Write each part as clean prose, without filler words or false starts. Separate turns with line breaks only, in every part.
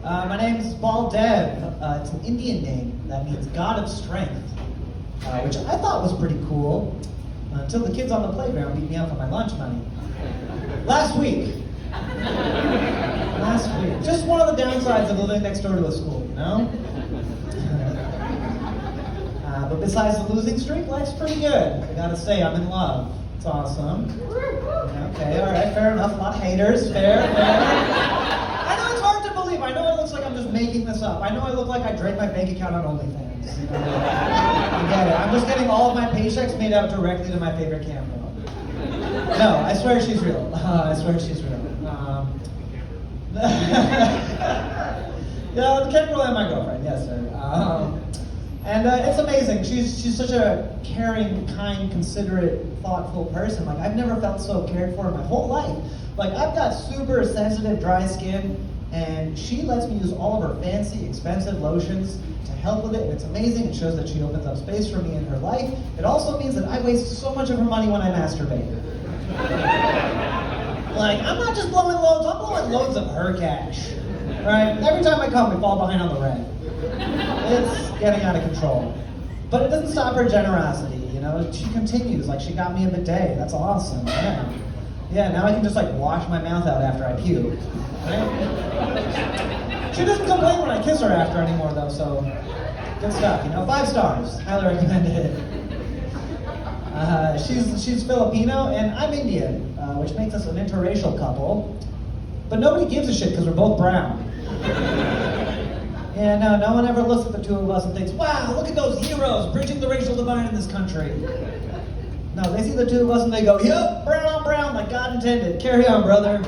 My name's Baldev. It's an Indian name that means God of Strength, which I thought was pretty cool until the kids on the playground beat me up for my lunch money. Last week. Just one of the downsides of living next door to a school, you know? But besides the losing streak, life's pretty good. I gotta say, I'm in love. It's awesome. Okay, alright, fair enough. A lot of haters. Fair. I know it's hard to believe. I know it looks like I'm just making this up. I know I look like I drained my bank account on OnlyFans. I get it. I'm just getting all of my paychecks made out directly to my favorite camera. No, I swear she's real. I swear she's real. Yeah, the camera and my girlfriend. Yes, sir. And it's amazing. She's such a caring, kind, considerate, thoughtful person. Like, I've never felt so cared for in my whole life. Like, I've got super sensitive, dry skin, and she lets me use all of her fancy, expensive lotions to help with it, and it's amazing. It shows that she opens up space for me in her life. It also means that I waste so much of her money when I masturbate. Like, I'm not just blowing loads, I'm blowing loads of her cash. Right? Every time I come, we fall behind on the rent. It's getting out of control. But it doesn't stop her generosity, you know? She continues, like she got me a bidet. That's awesome, yeah. Yeah, now I can just like wash my mouth out after I puke. Right? She doesn't complain when I kiss her after anymore though, so good stuff, you know? 5 stars, highly recommended. She's Filipino and I'm Indian, which makes us an interracial couple. But nobody gives a shit because we're both brown. Yeah, no one ever looks at the two of us and thinks, wow, look at those heroes bridging the racial divide in this country. No, they see the two of us and they go, yep, brown on brown, like God intended. Carry on, brother.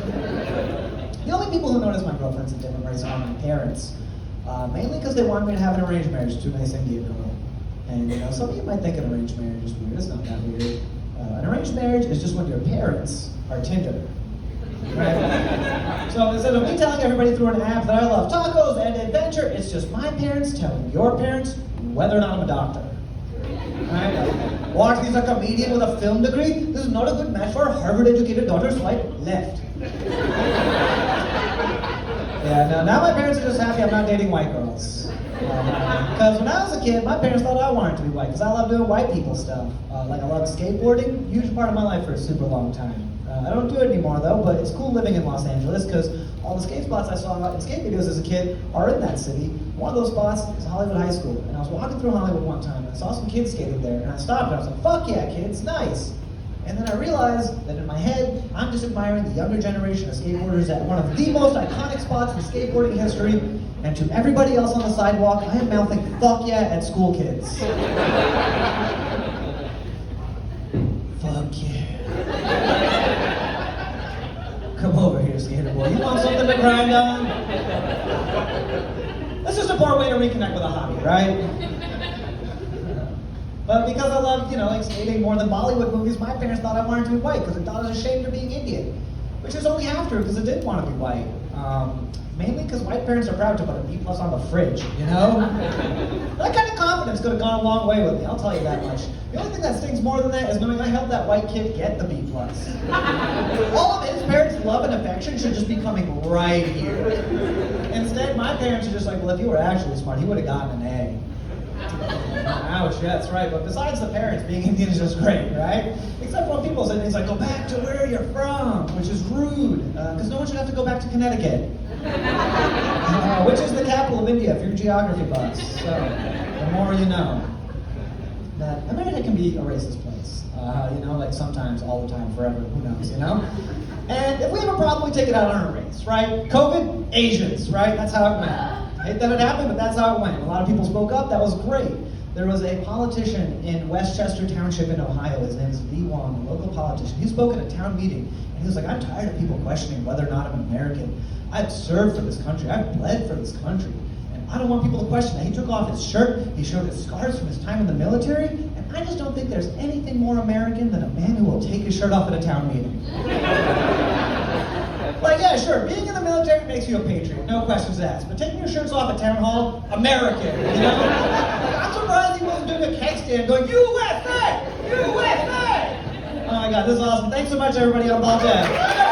The only people who notice my girlfriend's a different race are my parents. Mainly because they wanted me to have an arranged marriage to a nice Indian girl. And you know, some of you might think an arranged marriage is weird. It's not that weird. An arranged marriage is just when your parents are Tinder. Right? So instead of me telling everybody through an app that I love tacos and adventure, it's just my parents telling your parents whether or not I'm a doctor. Right? What, he's a comedian with a film degree? This is not a good match for a Harvard-educated daughter, swipe left. Yeah, no, now my parents are just happy I'm not dating white girls. Because when I was a kid, my parents thought I wanted to be white, because I love doing white people stuff. Like I love skateboarding, huge part of my life for a super long time. I don't do it anymore though, but it's cool living in Los Angeles because all the skate spots I saw in skate videos as a kid are in that city. One of those spots is Hollywood High School, and I was walking through Hollywood one time and I saw some kids skating there, and I stopped and I was like, fuck yeah, kids, nice. And then I realized that in my head, I'm just admiring the younger generation of skateboarders at one of the most iconic spots in skateboarding history, and to everybody else on the sidewalk, I am mouthing fuck yeah at school kids. Fuck yeah. Come over here, skater boy. You want something to grind on? That's just a poor way to reconnect with a hobby, right? But because I love, like skating more than Bollywood movies, my parents thought I wanted to be white because they thought I was ashamed of being Indian. Which is only half true because I did want to be white. Mainly because white parents are proud to put a B+ on the fridge, you know? That kind of confidence could have gone a long way with me, I'll tell you that much. The only thing that stings more than that is knowing I helped that white kid get the B+. All of his parents' love and affection should just be coming right here. Instead, my parents are just like, well, if you were actually smart, he would have gotten an A. Ouch, yeah, that's right. But besides the parents, being Indian is just great, right? Except when people say things like, go back to where you're from, which is rude, because no one should have to go back to Connecticut. Which is the capital of India, if you're geography buffs. So, the more you know. That America can be a racist place. Like sometimes, all the time, forever, who knows, And if we have a problem, we take it out on our race, right? COVID, Asians, right? That's how it went. I hate that it happened, but that's how it went. A lot of people spoke up, that was great. There was a politician in Westchester Township in Ohio, his name is V. Wong, a local politician. He spoke at a town meeting, and he was like, I'm tired of people questioning whether or not I'm an American. I've served for this country, I've bled for this country, and I don't want people to question that. He took off his shirt, he showed his scars from his time in the military, and I just don't think there's anything more American than a man who will take his shirt off at a town meeting. Like, yeah, sure, being in the military makes you a patriot, no questions asked. But taking your shirts off at town hall, American, I'm surprised he wasn't doing a keg stand going, USA! USA! Oh my God, this is awesome. Thanks so much, everybody. I'm Baldev.